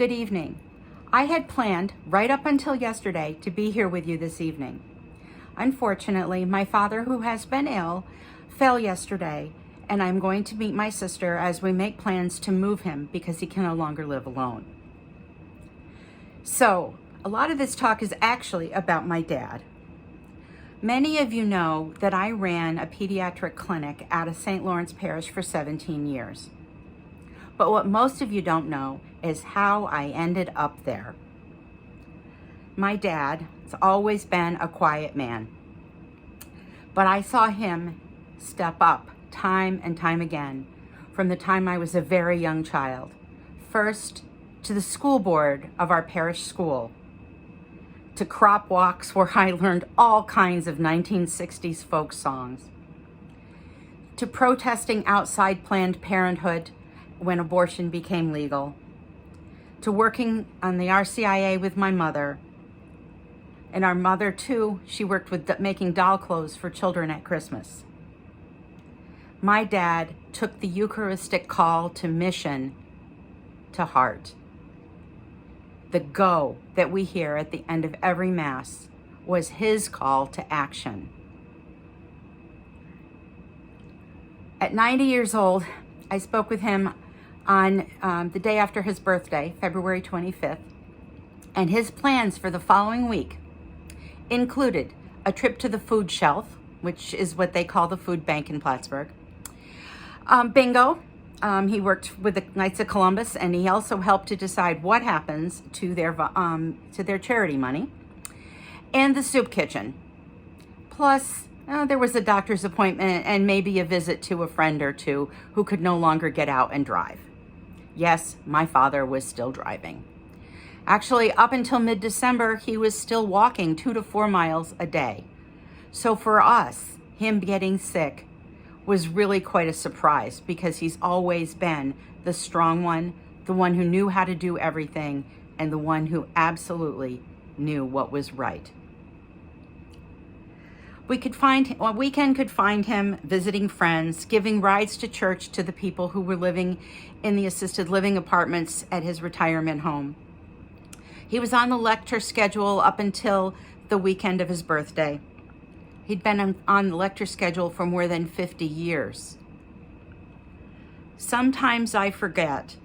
Good evening. I had planned right up until yesterday to be here with you this evening. Unfortunately, my father, who has been ill, fell yesterday, and I'm going to meet my sister as we make plans to move him because he can no longer live alone. So, a lot of this talk is actually about my dad. Many of you know that I ran a pediatric clinic out of St. Lawrence Parish for 17 years. But what most of you don't know is how I ended up there. My dad has always been a quiet man, but I saw him step up time and time again from the time I was a very young child. First to the school board of our parish school, to crop walks where I learned all kinds of 1960s folk songs, to protesting outside Planned Parenthood when abortion became legal, to working on the RCIA with my mother. And our mother too, she worked with making doll clothes for children at Christmas. My dad took the Eucharistic call to mission to heart. The go that we hear at the end of every Mass was his call to action. At 90 years old, I spoke with him on the day after his birthday, February 25th, and his plans for the following week included a trip to the food shelf, which is what they call the food bank in Plattsburgh, bingo. He worked with the Knights of Columbus, and he also helped to decide what happens to their charity money, and the soup kitchen. Plus, there was a doctor's appointment and maybe a visit to a friend or two who could no longer get out and drive. Yes, my father was still driving. Actually, up until mid-December, he was still walking 2 to 4 miles a day. So for us, him getting sick was really quite a surprise because he's always been the strong one, the one who knew how to do everything, and the one who absolutely knew what was right. Weekend could find him visiting friends, giving rides to church to the people who were living in the assisted living apartments at his retirement home. He was on the lecture schedule up until the weekend of his birthday. He'd been on the lecture schedule for more than 50 years. Sometimes I forget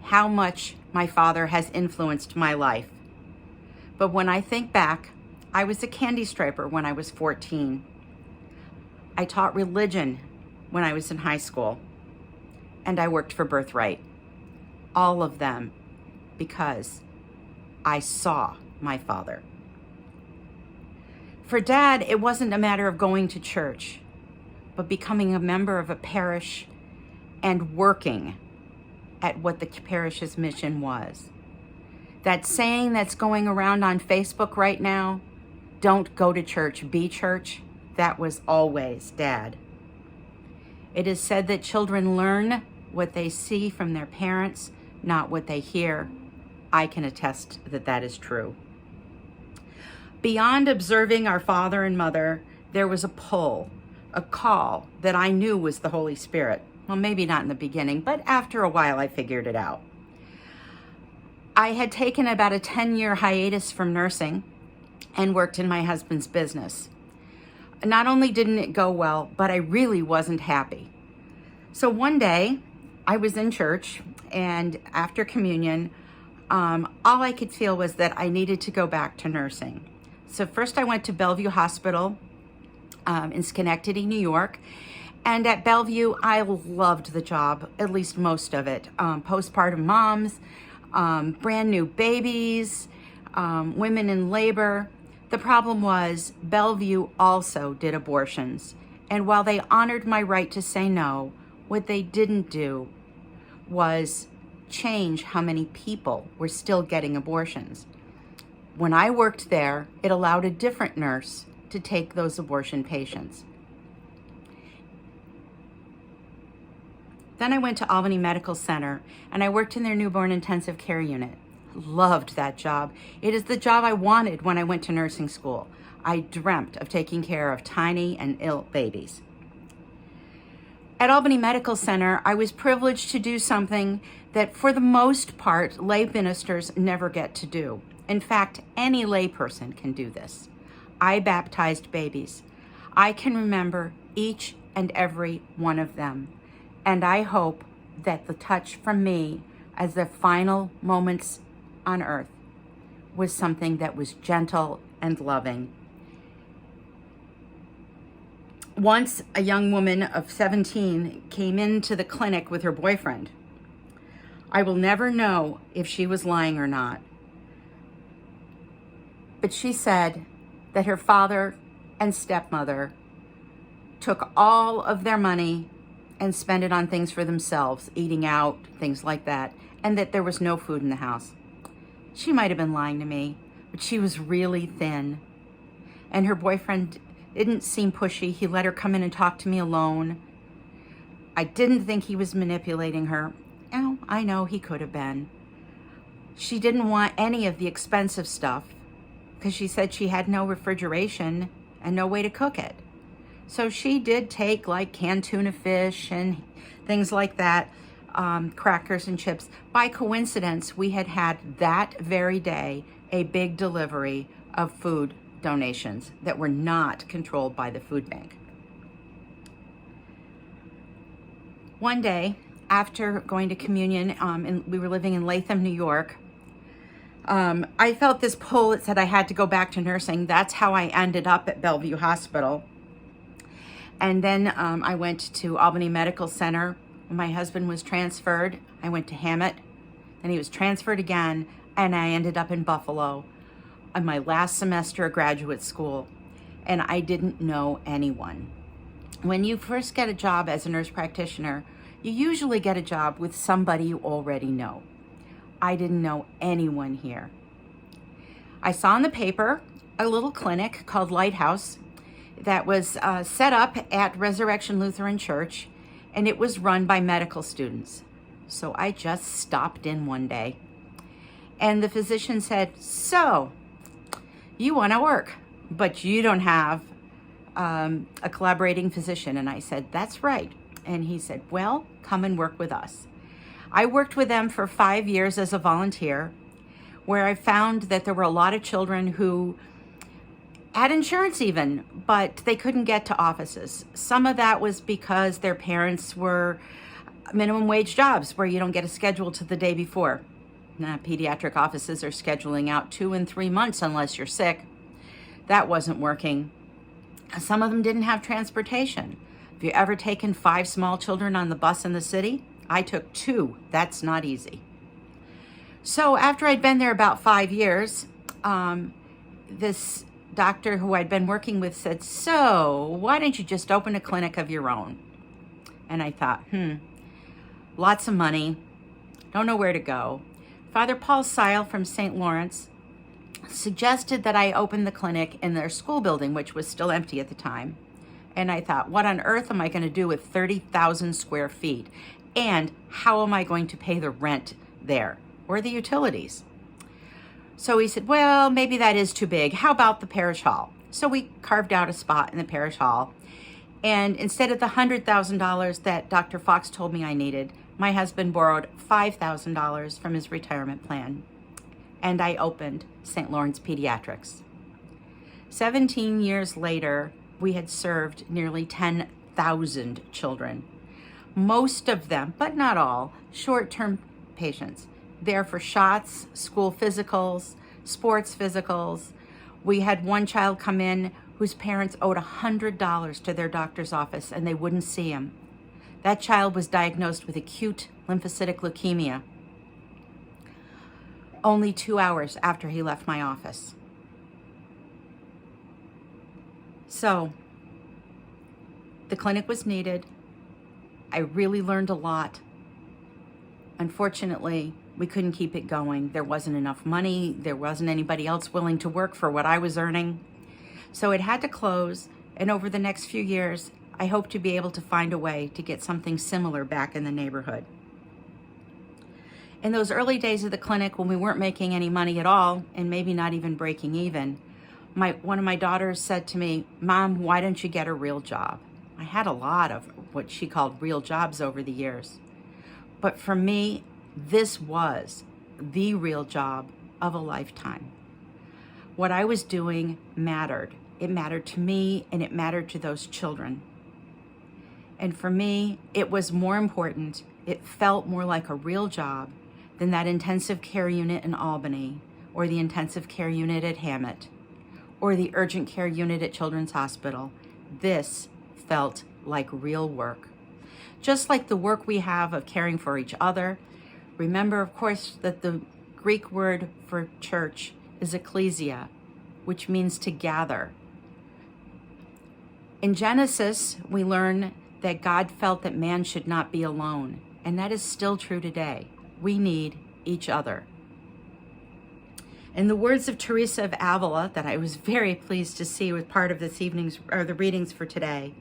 how much my father has influenced my life. But when I think back, I was a candy striper when I was 14. I taught religion when I was in high school. And I worked for Birthright. All of them because I saw my father. For Dad, it wasn't a matter of going to church, but becoming a member of a parish and working at what the parish's mission was. That saying that's going around on Facebook right now, don't go to church, be church, that was always Dad. It is said that children learn what they see from their parents, not what they hear. I can attest that that is true. Beyond observing our father and mother, there was a pull, a call that I knew was the Holy Spirit. Well, maybe not in the beginning, but after a while I figured it out. I had taken about a 10-year hiatus from nursing and worked in my husband's business. Not only didn't it go well, but I really wasn't happy. So one day I was in church, and after communion, all I could feel was that I needed to go back to nursing. So first I went to Bellevue Hospital in Schenectady, New York. And at Bellevue, I loved the job, at least most of it. Postpartum moms, brand new babies, women in labor. The problem was Bellevue also did abortions. And while they honored my right to say no, what they didn't do was change how many people were still getting abortions. When I worked there, it allowed a different nurse to take those abortion patients. Then I went to Albany Medical Center and I worked in their newborn intensive care unit. Loved that job. It is the job I wanted when I went to nursing school. I dreamt of taking care of tiny and ill babies. At Albany Medical Center, I was privileged to do something that for the most part, lay ministers never get to do. In fact, any lay person can do this. I baptized babies. I can remember each and every one of them. And I hope that the touch from me as their final moments on earth was something that was gentle and loving. Once a young woman of 17 came into the clinic with her boyfriend. I will never know if she was lying or not. But she said that her father and stepmother took all of their money and spent it on things for themselves, eating out, things like that, and that there was no food in the house. She might have been lying to me, but she was really thin. And her boyfriend didn't seem pushy. He let her come in and talk to me alone. I didn't think he was manipulating her. Oh, I know he could have been. She didn't want any of the expensive stuff because she said she had no refrigeration and no way to cook it. So she did take like canned tuna fish and things like that, crackers and chips. By coincidence, we had that very day a big delivery of food donations that were not controlled by the food bank. One day, after going to communion, we were living in Latham, New York, I felt this pull that said I had to go back to nursing. That's how I ended up at Bellevue Hospital. And then I went to Albany Medical Center. When my husband was transferred, I went to Hammett. Then he was transferred again, and I ended up in Buffalo on my last semester of graduate school. And I didn't know anyone. When you first get a job as a nurse practitioner, you usually get a job with somebody you already know. I didn't know anyone here. I saw in the paper a little clinic called Lighthouse that was set up at Resurrection Lutheran Church, and it was run by medical students. So I just stopped in one day, and the physician said, "So, you want to work, but you don't have a collaborating physician." And I said, "That's right." And he said, "Well, come and work with us." I worked with them for 5 years as a volunteer, where I found that there were a lot of children who had insurance even, but they couldn't get to offices. Some of that was because their parents were minimum wage jobs where you don't get a schedule to the day before. Now, pediatric offices are scheduling out 2 and 3 months unless you're sick. That wasn't working. Some of them didn't have transportation. Have you ever taken 5 small children on the bus in the city? I took 2. That's not easy. So after I'd been there about 5 years, this doctor who I'd been working with said, "So why don't you just open a clinic of your own?" And I thought, lots of money, don't know where to go. Father Paul Seil from St. Lawrence suggested that I open the clinic in their school building, which was still empty at the time. And I thought, what on earth am I going to do with 30,000 square feet? And how am I going to pay the rent there or the utilities? So he said, well, maybe that is too big. How about the parish hall? So we carved out a spot in the parish hall. And instead of the $100,000 that Dr. Fox told me I needed, my husband borrowed $5,000 from his retirement plan. And I opened St. Lawrence Pediatrics. 17 years later, we had served nearly 10,000 children. Most of them, but not all, short-term patients. There for shots, school physicals, sports physicals. We had one child come in whose parents owed $100 to their doctor's office and they wouldn't see him. That child was diagnosed with acute lymphocytic leukemia only 2 hours after he left my office. So, the clinic was needed. I really learned a lot. Unfortunately, we couldn't keep it going. There wasn't enough money. There wasn't anybody else willing to work for what I was earning. So it had to close. And over the next few years, I hope to be able to find a way to get something similar back in the neighborhood. In those early days of the clinic, when we weren't making any money at all, and maybe not even breaking even, one of my daughters said to me, "Mom, why don't you get a real job?" I had a lot of what she called real jobs over the years. But for me, This was the real job of a lifetime. What I was doing mattered. It mattered to me, and it mattered to those children. And for me, it was more important. It felt more like a real job than that intensive care unit in Albany, or the intensive care unit at Hammett, or the urgent care unit at Children's Hospital. This felt like real work. Just like the work we have of caring for each other. Remember, of course, that the Greek word for church is ecclesia, which means to gather. In Genesis, we learn that God felt that man should not be alone, and that is still true today. We need each other. In the words of Teresa of Avila, that I was very pleased to see with part of this evening's, or the readings for today,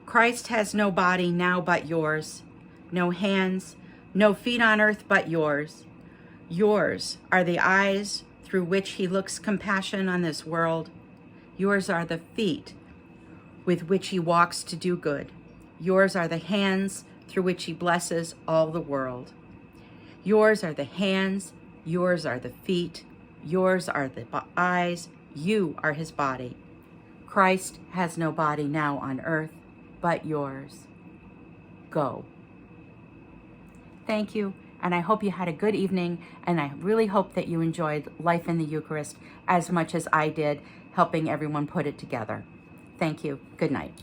Christ has no body now but yours, no hands, no feet on earth but yours. Yours are the eyes through which he looks compassion on this world. Yours are the feet with which he walks to do good. Yours are the hands through which he blesses all the world. Yours are the hands, yours are the feet, yours are the eyes, you are his body. Christ has no body now on earth but yours. Go. Thank you, and I hope you had a good evening, and I really hope that you enjoyed Life in the Eucharist as much as I did, helping everyone put it together. Thank you. Good night.